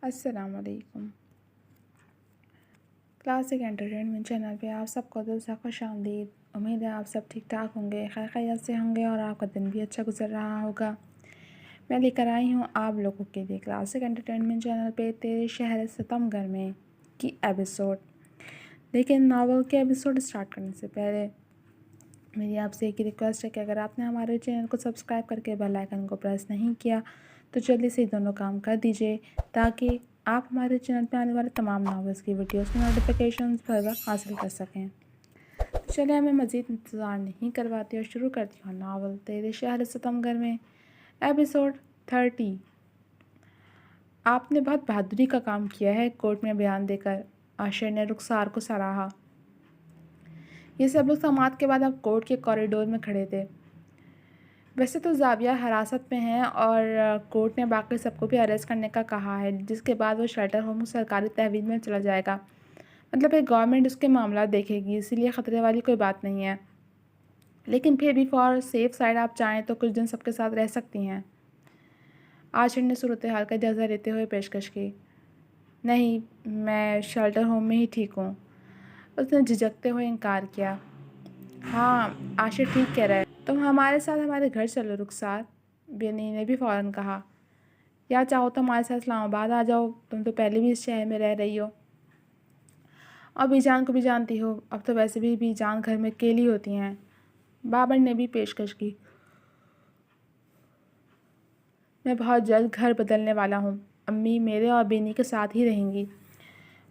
السلام علیکم۔ Classic entertainment channel پہ آپ سب کو دل سے خوش آمدید۔ امید ہے آپ سب ٹھیک ٹھاک ہوں گے، خیر خیریت سے ہوں گے اور آپ کا دن بھی اچھا گزر رہا ہوگا۔ میں لے کر آئی ہوں آپ لوگوں کے لیے کلاسک انٹرٹینمنٹ چینل پہ تیرے شہر ستم گر میں کی ایپیسوڈ۔ لیکن ناول کے ایپیسوڈ سٹارٹ کرنے سے پہلے میری آپ سے ایک ریکویسٹ ہے کہ اگر آپ نے ہمارے چینل کو سبسکرائب کر کے بیل آئیکن کو پریس نہیں کیا تو جلدی سے دونوں کام کر دیجئے تاکہ آپ ہمارے چینل پہ آنے والے تمام ناولز کی ویڈیوز کی نوٹیفیکیشنز پر وقت حاصل کر سکیں۔ تو چلے ہمیں مزید انتظار نہیں کرواتے اور شروع کرتی ہوں ناول تیرے شہر ستم گر میں ایپیسوڈ 30۔ آپ نے بہت بہادری کا کام کیا ہے، کورٹ میں بیان دے کر عاشر نے رخسار کو سراہا۔ یہ سب لوگ سماعت کے بعد اب کورٹ کے کوریڈور میں کھڑے تھے۔ ویسے تو زاویہ حراست میں ہیں اور کورٹ نے باقی سب کو بھی اریسٹ کرنے کا کہا ہے، جس کے بعد وہ شیلٹر ہوم سرکاری تحویل میں چلا جائے گا۔ مطلب ہے گورنمنٹ اس کے معاملات دیکھے گی، اسی لیے خطرے والی کوئی بات نہیں ہے۔ لیکن پھر بھی فار سیف سائڈ آپ چاہیں تو کچھ دن سب کے ساتھ رہ سکتی ہیں۔ عاشر نے صورتحال کا جائزہ لیتے ہوئے پیشکش کی۔ نہیں، میں شیلٹر ہوم میں ہی ٹھیک ہوں، اس نے جھجکتے ہوئے انکار کیا۔ ہاں، عاشر ٹھیک کہہ رہا ہے، تم ہمارے ساتھ ہمارے گھر چلو رخسار، بینی نے بھی فوراً کہا۔ یا چاہو تو ہمارے ساتھ اسلام آباد آ جاؤ، تم تو پہلے بھی اس شہر میں رہ رہی ہو اور بی جان کو بھی جانتی ہو، اب تو ویسے بھی بی جان گھر میں اکیلی ہوتی ہیں۔ بابر نے بھی پیشکش کی۔ میں بہت جلد گھر بدلنے والا ہوں، امی میرے اور بینی کے ساتھ ہی رہیں گی۔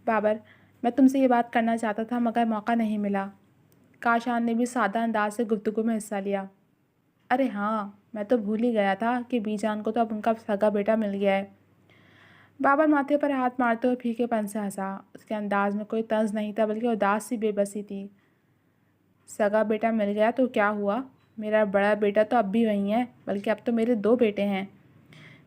بابر، میں تم سے یہ بات کرنا چاہتا تھا مگر موقع نہیں ملا۔ کاشان نے بھی سادہ انداز سے گفتگو میں حصہ لیا۔ ارے ہاں، میں تو بھول ہی گیا تھا کہ بی جان کو تو اب ان کا سگا بیٹا مل گیا ہے۔ بابر ماتھے پر ہاتھ مارتے ہوئے پھیکے پن سے ہنسا۔ اس کے انداز میں کوئی طنز نہیں تھا بلکہ اداس سی بے بسی تھی۔ سگا بیٹا مل گیا تو کیا ہوا؟ میرا بڑا بیٹا تو اب بھی وہیں ہے، بلکہ اب تو میرے 2 بیٹے ہیں۔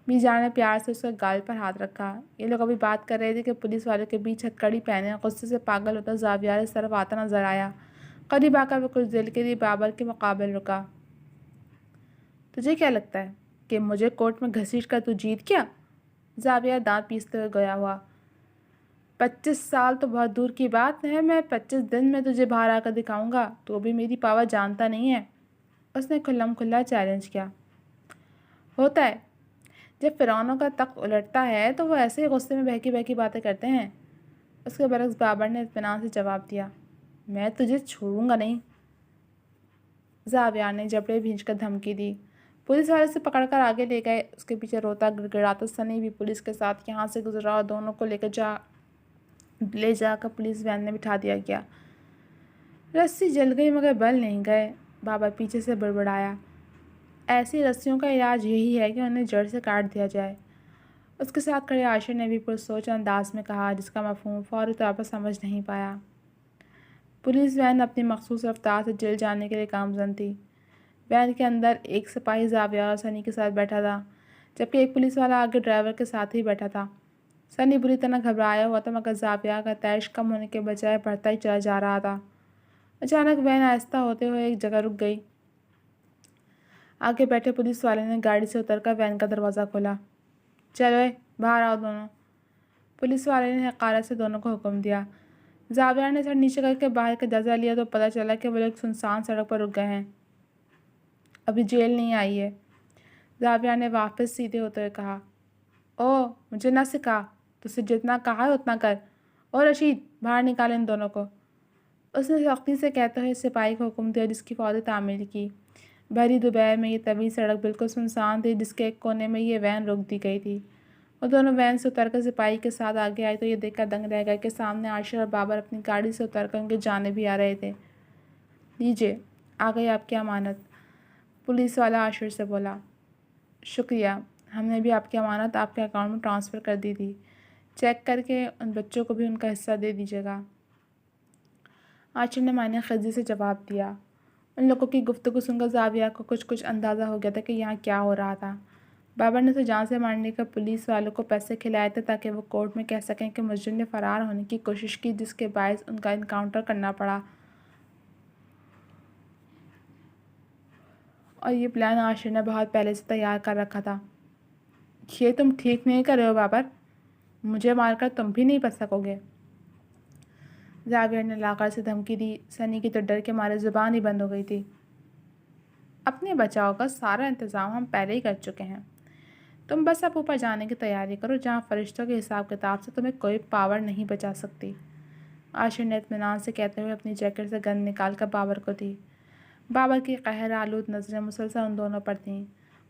بی جان نے پیار سے اس کے گال پر ہاتھ رکھا۔ یہ لوگ ابھی بات کر رہے تھے کہ پولیس والوں کے بیچ ہتکڑی پہنے غصے سے پاگل ہوتا زاویہ اس طرف آتا نظر آیا۔ قریب آ کر وہ کچھ دیر کے لیے بابر کے مقابل رکا۔ تجھے کیا لگتا ہے کہ مجھے کورٹ میں گھسیٹ کر تو جیت گیا؟ زاویہ دانت پیستے ہوئے گیا ہوا۔ 25 سال تو بہت دور کی بات ہے، میں 25 دن میں تجھے باہر آ کر دکھاؤں گا، تو بھی میری پاور جانتا نہیں ہے، اس نے کھلم کھلا چیلنج کیا۔ ہوتا ہے، جب فرعونوں کا تخت الٹتا ہے تو وہ ایسے ہی غصے میں بہکی بہکی باتیں کرتے ہیں۔ اس کے برعکس بابر نے اطمینان سے جواب دیا۔ میں تجھے چھوڑوں گا نہیں، زاویہ نے جبڑے بھینچ کر دھمکی دی۔ پولیس والے سے پکڑ کر آگے لے گئے۔ اس کے پیچھے روتا گڑگڑاتا سنی بھی پولیس کے ساتھ یہاں سے گزرا اور دونوں کو لے جا کر پولیس وین میں بٹھا دیا گیا۔ رسی جل گئی مگر بل نہیں گئے، بابر پیچھے سے بڑبڑایا۔ ایسی رسیوں کا علاج یہی ہے کہ انہیں جڑ سے کاٹ دیا جائے، اس کے ساتھ کھڑے عاشر نے بھی پرسوچ انداز میں کہا، جس کا مفہوم فوری طور پر سمجھ نہیں پایا۔ پولیس وین اپنی مخصوص رفتار سے جل جانے کے لیے گامزن تھی۔ وین کے اندر ایک سپاہی زاویہ اور سنی کے ساتھ بیٹھا تھا، جبکہ ایک پولیس والا آگے ڈرائیور کے ساتھ ہی بیٹھا تھا۔ سنی بری طرح گھبرایا ہوا تھا مگر زاویہ کا تیش کم ہونے کے بجائے بڑھتا ہی چلا جا رہا تھا۔ اچانک وین آہستہ ہوتے ہوئے ایک جگہ رک گئی۔ آگے بیٹھے پولیس والے نے گاڑی سے اتر کر وین کا دروازہ کھولا۔ چلو باہر آؤ دونوں، پولیس والے نے حقارت سے دونوں کو حکم دیا۔ زاویہ نے سر نیچے کر کے باہر کا جائزہ لیا تو پتہ چلا کہ وہ لوگ سنسان سڑک پر رک گئے ہیں۔ ابھی جیل نہیں آئی ہے، زاویہ نے واپس سیدھے ہوتے ہوئے کہا۔ اوہ، مجھے نہ سکھا، تجھے جتنا کہا ہے اتنا کر۔ اور رشید، باہر نکال ان دونوں کو، اس نے سختی سے کہتے ہوئے سپاہی کو حکم دیا، جس کی فوری تعمیل کی۔ بھری دوپہر میں یہ طویل سڑک بالکل سنسان تھی، جس کے ایک کونے میں یہ وین روک دی گئی تھی۔ وہ دونوں وین سے اتر کر سپاہی کے ساتھ آگے آئے تو یہ دیکھ کر دنگ رہ گئے کہ سامنے عاشر اور بابر اپنی گاڑی سے اتر کر ان کی جانب بھی آ رہے تھے۔ لیجیے، آ گئی آپ کی امانت، پولیس والا عاشر سے بولا۔ شکریہ، ہم نے بھی آپ کی امانت آپ کے اکاؤنٹ میں ٹرانسفر کر دی تھی، چیک کر کے ان بچوں کو بھی ان کا حصہ دے دیجیے گا، عاشر نے معنی خیزی سے جواب دیا۔ ان لوگوں کی گفتگو سن کر زاویہ کو کچھ اندازہ ہو گیا تھا کہ یہاں کیا ہو رہا تھا۔ بابر نے اسے جان سے مارنے کا پولیس والوں کو پیسے کھلائے تھے تاکہ وہ کورٹ میں کہہ سکیں کہ مجرم نے فرار ہونے کی کوشش کی، جس کے باعث ان کا انکاؤنٹر کرنا پڑا، اور یہ پلان عاشر نے بہت پہلے سے تیار کر رکھا تھا۔ یہ تم ٹھیک نہیں کر رہے ہو بابر، مجھے مار کر تم بھی نہیں بچ سکو گے۔ زاویہ نے لاغر سے دھمکی دی۔ سنی کی تو ڈر کے مارے زبان ہی بند ہو گئی تھی۔ اپنے بچاؤ کا سارا انتظام ہم پہلے ہی کر چکے ہیں، تم بس اب اوپر جانے کی تیاری کرو جہاں فرشتوں کے حساب کتاب سے تمہیں کوئی پاور نہیں بچا سکتی۔ عاشر نے اطمینان سے کہتے ہوئے اپنی جیکٹ سے گن نکال کر بابر کو دی۔ بابر کی قہر آلود نظریں مسلسل ان دونوں پر تھیں۔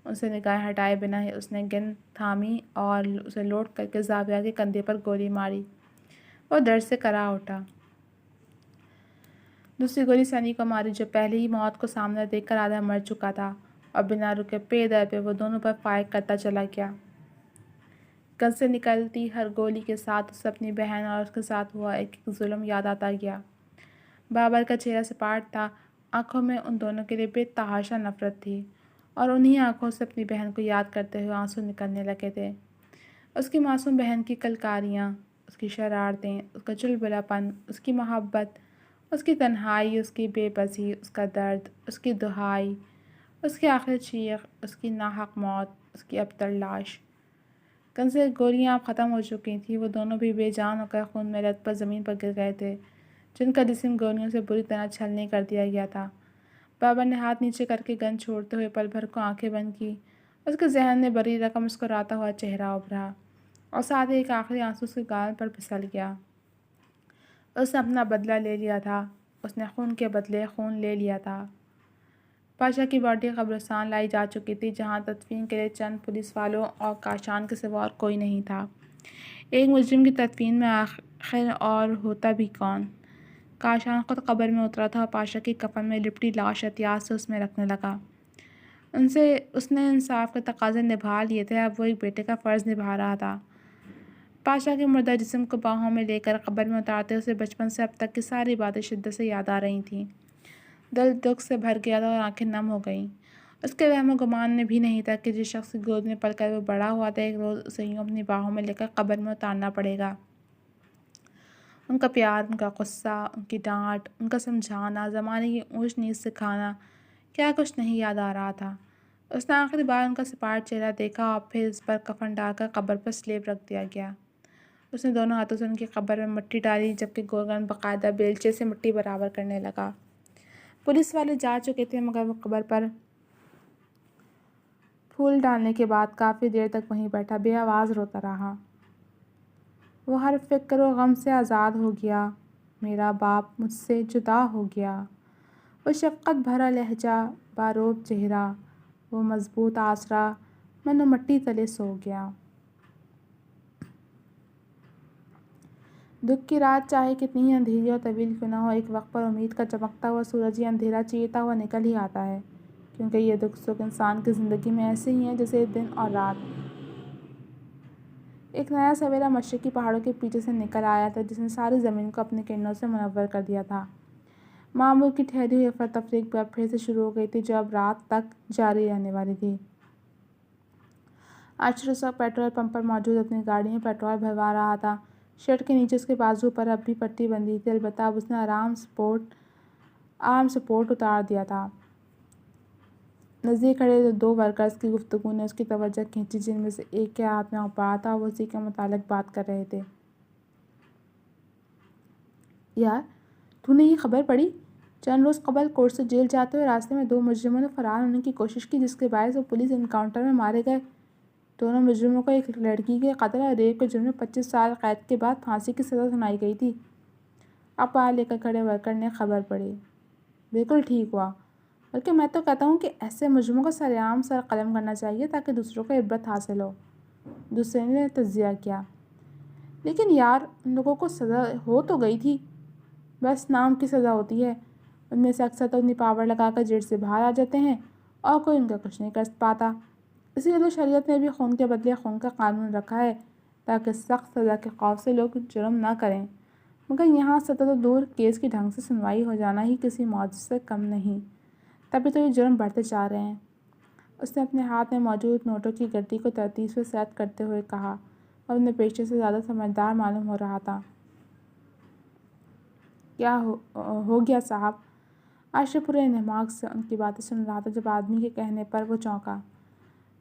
ان سے نگاہیں ہٹائے بنا ہی اس نے گن تھامی اور اسے لوڈ کر کے زاویہ کے کندھے پر گولی ماری۔ وہ درد سے کرا اٹھا۔ دوسری گولی سنی کو ماری جو پہلے ہی موت کو سامنے دیکھ کر آدھا مر چکا تھا، اور بنا رکے پے در پہ وہ دونوں پر فائر کرتا چلا گیا۔ گن سے نکلتی ہر گولی کے ساتھ اسے اپنی بہن اور اس کے ساتھ ہوا ایک ظلم یاد آتا گیا۔ بابر کا چہرہ سپاٹ تھا، آنکھوں میں ان دونوں کے لیے بے تحاشا نفرت تھی، اور انہی آنکھوں سے اپنی بہن کو یاد کرتے ہوئے آنسو نکلنے لگے تھے۔ اس کی معصوم بہن کی کلکاریاں، اس کی شرارتیں، اس کا چلبلا پن، اس کی محبت، اس کی تنہائی، اس کی بے بسی، اس کا درد، اس کی دہائی، اس کی آخری چیخ، اس کی ناحق موت، اس کی ابتر لاش۔ گن سے گولیاں اب ختم ہو چکی تھیں، وہ دونوں بھی بے جان ہو کر خون میں لت پر زمین پر گر گئے تھے، جن کا جسم گولیوں سے بری طرح چھلنی کر دیا گیا تھا۔ بابر نے ہاتھ نیچے کر کے گن چھوڑتے ہوئے پل بھر کو آنکھیں بند کی۔ اس کے ذہن میں بری رقم مسکراتا ہوا چہرہ ابھرا، اور ساتھ ہی ایک آخری آنسو اس کے گال پر پھسل گیا۔ اس نے اپنا بدلہ لے لیا تھا، اس نے خون کے بدلے خون لے لیا تھا۔ پاشا کی باڈی قبرستان لائی جا چکی تھی، جہاں تدفین کے لیے چند پولیس والوں اور کاشان کے سوا اور کوئی نہیں تھا۔ ایک مجرم کی تدفین میں آخر اور ہوتا بھی کون؟ کاشان خود قبر میں اترا تھا اور پاشا کی کفن میں لپٹی لاش احتیاط سے اس میں رکھنے لگا۔ اس نے انصاف کے تقاضے نبھا لیے تھے، اب وہ ایک بیٹے کا فرض نبھا رہا تھا۔ پاشا کے مردہ جسم کو باہوں میں لے کر قبر میں اتارتے اسے بچپن سے اب تک کی ساری باتیں شدت سے یاد آ رہی تھیں۔ دل دکھ سے بھر گیا تھا اور آنکھیں نم ہو گئیں۔ اس کے وہم و گمان میں بھی نہیں تھا کہ جس شخص کی گود میں پل کر وہ بڑا ہوا تھا، ایک روز اسے یوں اپنی باہوں میں لے کر قبر میں اتارنا پڑے گا۔ ان کا پیار، ان کا غصہ، ان کی ڈانٹ، ان کا سمجھانا، زمانے کی اونچ نیچ سکھانا، کیا کچھ نہیں یاد آ رہا تھا۔ اس نے آخری بار ان کا سپاٹ چہرہ دیکھا اور پھر اس پر کفن ڈال کر قبر پر سلیب رکھ دیا گیا۔ اس نے دونوں ہاتھوں سے ان کی قبر میں مٹی ڈالی، جبکہ گورگن باقاعدہ بیلچے سے مٹی برابر کرنے لگا۔ پولیس والے جا چکے تھے، مگر وہ قبر پر پھول ڈالنے کے بعد کافی دیر تک وہیں بیٹھا بے آواز روتا رہا۔ وہ ہر فکر و غم سے آزاد ہو گیا، میرا باپ مجھ سے جدا ہو گیا۔ وہ شفقت بھرا لہجہ، باروب چہرہ، وہ مضبوط آسرا، من و مٹی تلے سو گیا۔ دکھ کی رات چاہے کتنی ہی اندھیری اور طویل کیوں نہ ہو، ایک وقت پر امید کا چمکتا ہوا سورج یہ اندھیرا چیرتا ہوا نکل ہی آتا ہے، کیونکہ یہ دکھ سکھ انسان کی زندگی میں ایسے ہی ہیں جیسے دن اور رات۔ ایک نیا سویرا مشرقی پہاڑوں کے پیچھے سے نکل آیا تھا، جس نے ساری زمین کو اپنی کرنوں سے منور کر دیا تھا۔ معمول کی ٹھہری ہوئی افراتفری ایک بار پھر سے شروع ہو گئی تھی، جو اب رات تک جاری رہنے والی تھی۔ عاشر اس وقت پیٹرول پمپ پر موجود اپنی گاڑی میں پیٹرول بھروا رہا تھا۔ شرٹ کے نیچے اس کے بازو پر اب بھی پٹی بندھی تھی، البتہ اب اس نے آرم سپورٹ اتار دیا تھا۔ نزدیک کھڑے دو ورکرز کی گفتگو نے اس کی توجہ کھینچی، جن میں سے ایک کے ہاتھ میں اخبار تھا اور وہ اسی کے متعلق بات کر رہے تھے۔ یار، تو نے یہ خبر پڑھی؟ چند روز قبل کورٹ سے جیل جاتے ہوئے راستے میں دو مجرموں نے فرار ہونے کی کوشش کی، جس کے باعث وہ پولیس انکاؤنٹر میں مارے گئے۔ دونوں مجرموں کو ایک لڑکی کے قتل اور ریپ کے جرم میں 25 سال قید کے بعد پھانسی کی سزا سنائی گئی تھی۔ اخبار لے کر کھڑے ورکر نے خبر پڑھی۔ بالکل ٹھیک ہوا، بلکہ میں تو کہتا ہوں کہ ایسے مجرموں کو سر عام سر قلم کرنا چاہیے تاکہ دوسروں کو عبرت حاصل ہو، دوسرے نے تجزیہ کیا۔ لیکن یار، ان لوگوں کو سزا ہو تو گئی تھی، بس نام کی سزا ہوتی ہے۔ ان میں سے اکثر تو اپنی پاور لگا کر جیل سے باہر آ جاتے ہیں اور کوئی ان کا کچھ نہیں کر پاتا۔ اسی لیے تو شریعت نے بھی خون کے بدلے خون کا قانون رکھا ہے، تاکہ سخت سزا کے خوف سے لوگ جرم نہ کریں۔ مگر یہاں سزا تو دور، کیس کی ڈھنگ سے سنوائی ہو جانا ہی کسی معجزے سے کم نہیں، تبھی تو یہ جرم بڑھتے جا رہے ہیں۔ اس نے اپنے ہاتھ میں موجود نوٹوں کی گڈی کو ترتیب سے سیٹ کرتے ہوئے کہا، اور اپنے پیشے سے زیادہ سمجھدار معلوم ہو رہا تھا۔ کیا ہو گیا صاحب؟ عاشر پورے انہماک سے ان کی باتیں سن رہا تھا، جب آدمی کے کہنے پر وہ چونکا۔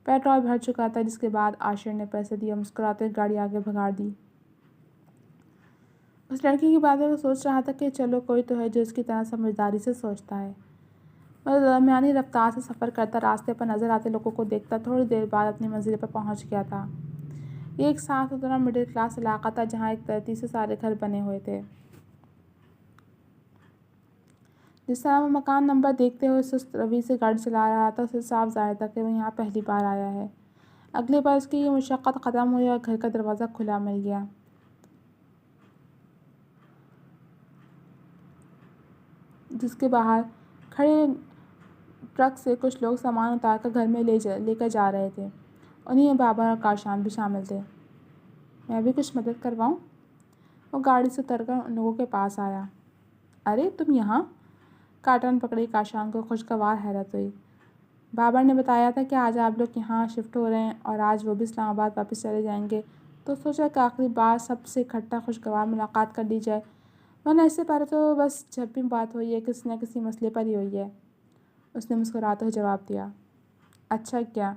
پیٹرول بھر چکا تھا، جس کے بعد عاشر نے پیسے دیے اور مسکراتے ہوئے گاڑی آگے بھگا دی۔ اس لڑکی کی باتیں وہ سوچ رہا تھا کہ چلو کوئی تو ہے جو اس کی طرح سمجھداری سے سوچتا ہے۔ وہ درمیانی رفتار سے سفر کرتا، راستے پر نظر آتے لوگوں کو دیکھتا، تھوڑی دیر بعد اپنی منزل پر پہنچ گیا تھا۔ یہ ایک صاف ستھرا مڈل کلاس علاقہ تھا جہاں ایک ترتیب سے سارے گھر بنے ہوئے تھے۔ جس طرح وہ مکان نمبر دیکھتے ہوئے سست روی سے گاڑی چلا رہا تھا، اسے صاف ظاہر تھا کہ وہ یہاں پہلی بار آیا ہے۔ اگلی بار اس کی یہ مشقت ختم ہوئی اور گھر کا دروازہ کھلا مل گیا، جس کے باہر کھڑے ٹرک سے کچھ لوگ سامان اتار کر گھر میں لے کر جا رہے تھے۔ انہیں میں بابر اور کاشان بھی شامل تھے۔ میں بھی کچھ مدد کرواؤں؟ وہ گاڑی سے اتر کر ان لوگوں کے پاس آیا۔ ارے تم یہاں؟ کارٹن پکڑی کاشان کو خوشگوار حیرت ہوئی۔ بابر نے بتایا تھا کہ آج آپ لوگ یہاں شفٹ ہو رہے ہیں اور آج وہ بھی اسلام آباد واپس چلے جائیں گے، تو سوچا کہ آخری بار سب سے اکٹھا خوشگوار ملاقات کر لی جائے، ورنہ اس سے پہلے تو بس جب بھی بات ہوئی ہے کسی نہ کسی مسئلے پر ہی ہوئی ہے۔ اس نے مسکراتے ہوئے جواب دیا۔ اچھا کیا،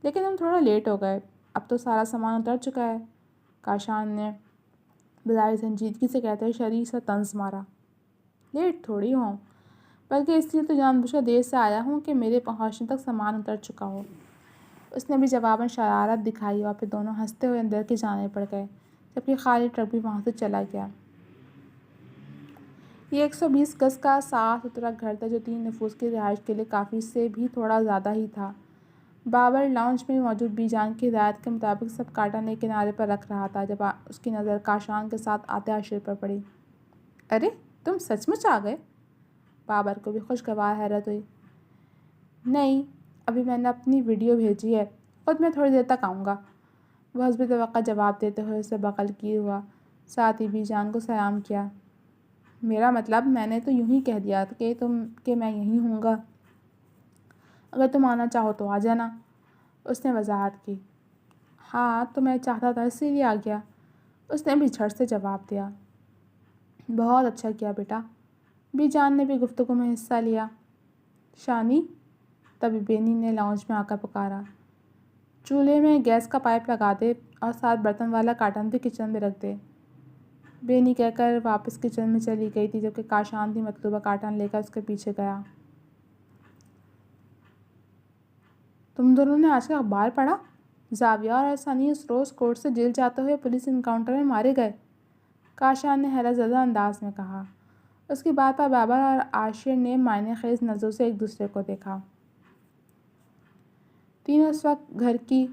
لیکن ہم تھوڑا لیٹ ہو گئے، اب تو سارا سامان اتر چکا ہے، کاشان نے بظاہر سنجیدگی سے کہتے ہوئے شریر سے طنز مارا۔ لیٹ تھوڑی ہوں، بلکہ اس لیے تو جان بوجھ کر دیر سے آیا ہوں کہ میرے پہنچنے تک سامان اتر چکا ہو۔ اس نے بھی جواباً شرارت دکھائی اور پھر دونوں ہنستے ہوئے اندر کی جانب بڑھ گئے، جبکہ خالی ٹرک بھی وہاں سے چلا گیا۔ یہ 120 گز کا صاف ستھرا گھر تھا جو 3 نفوس کی رہائش کے لیے کافی سے بھی تھوڑا زیادہ ہی تھا۔ بابر لاؤنج میں موجود بی جان کی ہدایت کے مطابق سب کارٹن ایک کنارے پر رکھ رہا تھا جب اس کی نظر کاشان کے ساتھ آتے عاشر پر پڑی۔ ارے تم سچ مچ آ گئے؟ بابر کو بھی خوشگوار حیرت ہوئی۔ نہیں، ابھی میں نے اپنی ویڈیو بھیجی ہے، خود میں تھوڑی دیر تک آؤں گا، وہ حسب توقع جواب دیتے ہوئے اسے بغل کیے ہوا، ساتھ ہی بی جان کو سلام کیا۔ میرا مطلب میں نے تو یوں ہی کہہ دیا کہ میں یہیں ہوں گا، اگر تم آنا چاہو تو آ جانا، اس نے وضاحت کی۔ ہاں تو میں چاہتا تھا اسی لیے آ گیا، اس نے بھی جھٹ سے جواب دیا۔ بہت اچھا کیا بیٹا، بی جان نے بھی گفتگو میں حصہ لیا۔ شانی، تبھی بینی نے لاؤنج میں آ کر پکارا۔ چولہے میں گیس کا پائپ لگا دے اور ساتھ برتن والا کارٹن بھی کچن میں رکھ دے، بینی کہہ کر واپس کچن میں چلی گئی تھی، جبکہ کاشان بھی مطلوبہ کارٹن لے کر اس کے پیچھے گیا۔ تم دونوں نے آج کا اخبار پڑھا؟ زاویہ اور احسانی اس روز کورٹ سے جیل جاتے ہوئے پولیس انکاؤنٹر میں مارے گئے، کاشان نے حیرت زدہ انداز میں کہا۔ اس کی بات پر بابر اور عاشر نے معنی خیز نظروں سے ایک دوسرے کو دیکھا۔ تینوں اس وقت گھر کی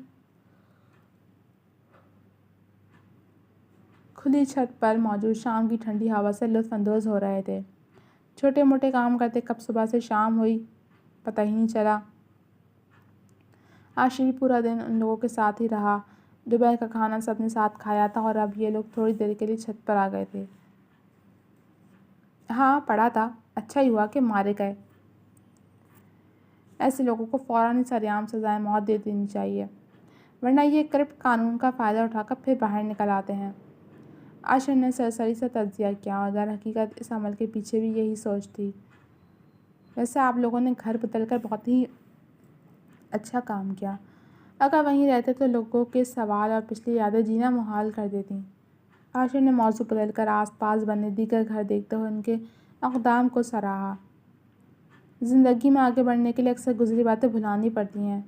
کھلی چھت پر موجود شام کی ٹھنڈی ہوا سے لطف اندوز ہو رہے تھے۔ چھوٹے موٹے کام کرتے کب صبح سے شام ہوئی پتہ ہی نہیں چلا۔ عاشر پورا دن ان لوگوں کے ساتھ ہی رہا، دوپہر کا کھانا سب نے ساتھ کھایا تھا اور اب یہ لوگ تھوڑی دیر کے لیے چھت پر آ گئے تھے۔ ہاں پڑھا تھا، اچھا ہی ہوا کہ مارے گئے، ایسے لوگوں کو فوراً ہی سرعام سزائے موت دے دینی چاہیے، ورنہ یہ کرپٹ قانون کا فائدہ اٹھا کر پھر باہر نکل آتے ہیں۔ عاشر نے سرسری سے تجزیہ کیا اور در حقیقت اس عمل کے پیچھے بھی یہی سوچ تھی۔ ویسے آپ لوگوں نے گھر بدل کر بہت ہی اچھا کام کیا، اگر وہیں رہتے تو لوگوں کے سوال اور پچھلی یادیں جینا محال کر دیتیں۔ عاشر نے موضوع بدل کر آس پاس بنے دیگر گھر دیکھتے ہوئے ان کے اقدام کو سراہا۔ زندگی میں آگے بڑھنے کے لیے اکثر گزری باتیں بھلانی پڑتی ہیں،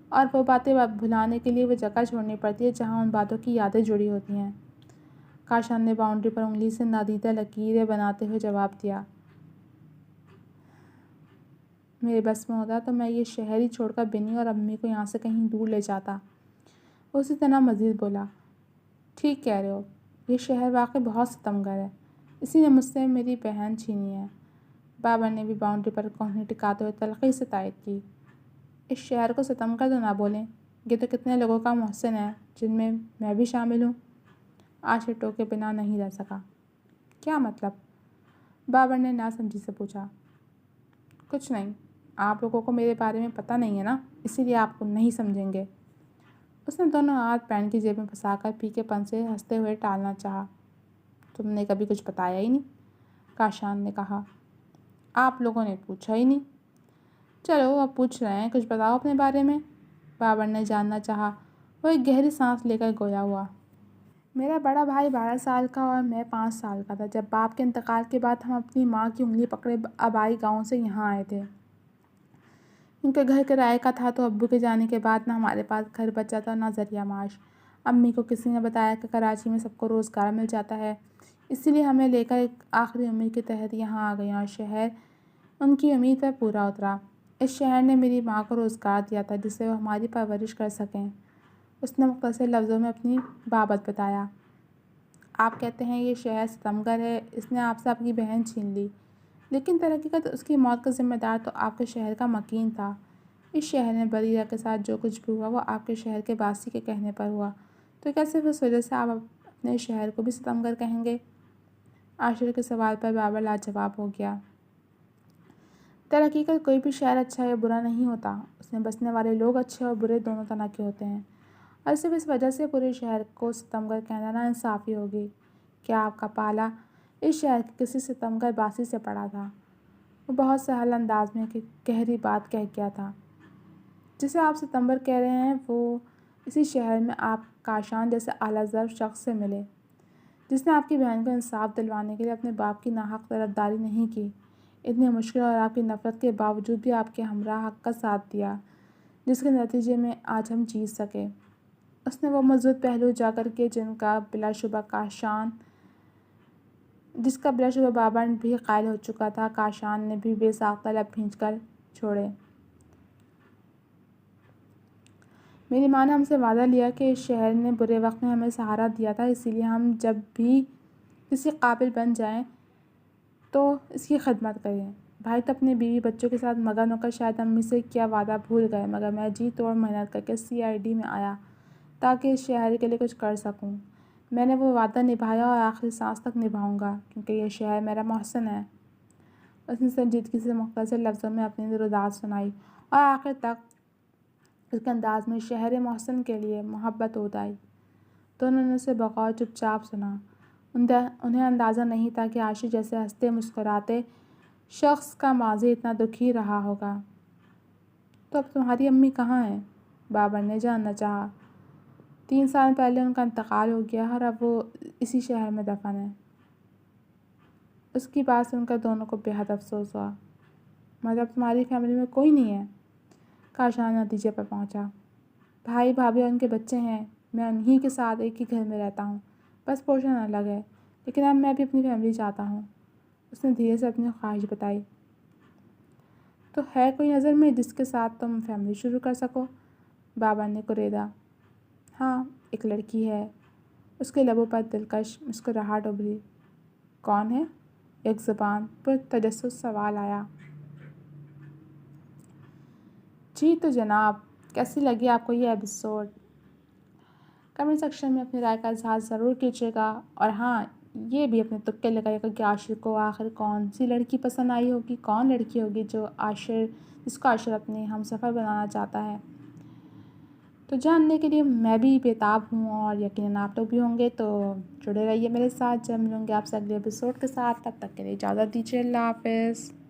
اور وہ باتیں بھلانے کے لیے وہ جگہ چھوڑنی پڑتی ہے جہاں ان باتوں کی یادیں جڑی ہوتی ہیں۔ کاشان نے باؤنڈری پر انگلی سے نادیدہ لکیریں بناتے ہوئے جواب دیا۔ میرے بس میں ہوتا تو میں یہ شہر ہی چھوڑ کر بینی اور امی کو یہاں سے کہیں دور لے جاتا، وہ اسی طرح مزید بولا۔ ٹھیک کہہ رہے ہو، یہ شہر واقعی بہت ستمگر ہے، اسی نے مجھ سے میری بہن چھینی ہے۔ بابر نے بھی باؤنڈری پر کونہی ٹکاتے ہوئے تلخی سے تائید کی۔ اس شہر کو ستمگر تو نہ بولیں، یہ تو کتنے لوگوں کا محسن ہے جن میں بھی شامل ہوں۔ عاشر ٹوکے بنا نہیں رہ سکا۔ کیا مطلب؟ بابر نے ناسمجھی سے پوچھا۔ کچھ نہیں، آپ لوگوں کو میرے بارے میں پتہ نہیں ہے نا، اسی لیے آپ کو نہیں سمجھیں گے۔ اس نے دونوں ہاتھ پینٹ کی جیب میں پھنسا کر پھیکے پن سے ہنستے ہوئے ٹالنا چاہا۔ تم نے کبھی کچھ بتایا ہی نہیں، کاشان نے کہا۔ آپ لوگوں نے پوچھا ہی نہیں۔ چلو اب پوچھ رہے ہیں، کچھ بتاؤ اپنے بارے میں، بابر نے جاننا چاہا۔ وہ ایک گہری سانس لے کر گویا ہوا۔ میرا بڑا بھائی 12 سال کا اور میں 5 سال کا تھا جب باپ کے انتقال کے بعد ہم اپنی ماں کی انگلی پکڑے آبائی گاؤں سے یہاں آئے تھے۔ کیونکہ گھر کرائے کا تھا تو ابو کے جانے کے بعد نہ ہمارے پاس گھر بچا تھا نہ ذریعہ معاش۔ امی کو کسی نے بتایا کہ کراچی میں سب کو روزگار مل جاتا ہے، اسی لیے ہمیں لے کر ایک آخری امید کے تحت یہاں آ گئیں اور شہر ان کی امید پر پورا اترا۔ اس شہر نے میری ماں کو روزگار دیا تھا جس سے وہ ہماری پرورش کر سکیں۔ اس نے مختصر لفظوں میں اپنی بابت بتایا۔ آپ کہتے ہیں یہ شہر ستمگر ہے، اس نے آپ سے آپ کی بہن چھین لی، لیکن ترقی کا اس کی موت کا ذمہ دار تو آپ کے شہر کا مکین تھا۔ اس شہر میں بریرہ کے ساتھ جو کچھ بھی ہوا وہ آپ کے شہر کے باسی کے کہنے پر ہوا، تو کیا صرف اس وجہ سے آپ اپنے شہر کو بھی ستمگر کہیں گے؟ عاشر کے سوال پر بابر لاجواب ہو گیا۔ در حقیقت کوئی بھی شہر اچھا یا برا نہیں ہوتا، اس میں بسنے والے لوگ اچھے اور برے دونوں طرح کے ہوتے ہیں، اور صرف اس وجہ سے پورے شہر کو ستمگر کہنا ناانصافی ہوگی۔ کیا آپ کا پالا اس شہر کے کسی ستمگر باسی سے پڑا تھا؟ وہ بہت سہل انداز میں گہری بات کہہ گیا تھا۔ جسے آپ ستمبر کہہ رہے ہیں وہ اسی شہر میں آپ کاشان جیسے اعلیٰ ظرف شخص سے ملے جس نے آپ کی بہن کو انصاف دلوانے کے لیے اپنے باپ کی ناحق طرفداری نہیں کی، اتنی مشکل اور آپ کی نفرت کے باوجود بھی آپ کے ہمراہ حق کا ساتھ دیا، جس کے نتیجے میں آج ہم جیت سکے۔ اس نے وہ مضبوط پہلو اجاگر کیے جس کا بلا شبہ بابر بھی قائل ہو چکا تھا۔ کاشان نے بھی بے ساختہ لب بھینچ کر چھوڑے۔ میری ماں نے ہم سے وعدہ لیا کہ اس شہر نے برے وقت میں ہمیں سہارا دیا تھا، اسی لیے ہم جب بھی کسی قابل بن جائیں تو اس کی خدمت کریں۔ بھائی تو اپنے بیوی بچوں کے ساتھ مگن ہو کر شاید امی سے کیا وعدہ بھول گئے، مگر میں جی توڑ محنت کر کے CID میں آیا تاکہ اس شہر کے لیے کچھ کر سکوں۔ میں نے وہ وعدہ نبھایا اور آخری سانس تک نبھاؤں گا، کیونکہ یہ شہر میرا محسن ہے۔ اس نے سنجیدگی سے مختصر لفظوں میں اپنی درودات سنائی اور آخر تک اس کے انداز میں شہر محسن کے لیے محبت ہو آئی۔ دونوں نے اسے بغور چپ چاپ سنا۔ انہیں اندازہ نہیں تھا کہ عاشر جیسے ہنستے مسکراتے شخص کا ماضی اتنا دکھی رہا ہوگا۔ تو اب تمہاری امی کہاں ہیں؟ بابر نے جاننا چاہا۔ 3 سال پہلے ان کا انتقال ہو گیا اور اب وہ اسی شہر میں دفن ہے۔ اس کی بات سن کر دونوں کو بے حد افسوس ہوا۔ مطلب تمہاری فیملی میں کوئی نہیں ہے؟ کاشان نتیجے پر پہنچا۔ بھائی بھابھی اور ان کے بچے ہیں، میں انہی کے ساتھ ایک ہی گھر میں رہتا ہوں، بس پوشن الگ ہے، لیکن اب میں بھی اپنی فیملی چاہتا ہوں۔ اس نے دھیرے سے اپنی خواہش بتائی۔ تو ہے کوئی نظر میں جس کے ساتھ تم فیملی شروع کر سکو؟ بابر نے کریدا۔ ہاں، ایک لڑکی ہے۔ اس کے لبوں پر دلکش مسکراہٹ ابھری۔ کون ہے؟ ایک زبان پر تجسس سوال آیا۔ جی تو جناب، کیسی لگی آپ کو یہ ایپیسوڈ؟ کمنٹ سیکشن میں اپنی رائے کا اظہار ضرور کیجیے گا، اور ہاں یہ بھی اپنے تکے لگائیے گا کہ عاشر کو آخر کون سی لڑکی پسند آئی ہوگی، کون لڑکی ہوگی جس کو عاشر اپنے ہمسفر بنانا چاہتا ہے۔ تو جاننے کے لیے میں بھی بےتاب ہوں اور یقیناً آپ لوگ بھی ہوں گے، تو جڑے رہیے میرے ساتھ۔ جب ملوں گے آپ سے اگلے ایپیسوڈ کے ساتھ، تب تک کے لیے اجازت دیجیے۔ اللہ حافظ۔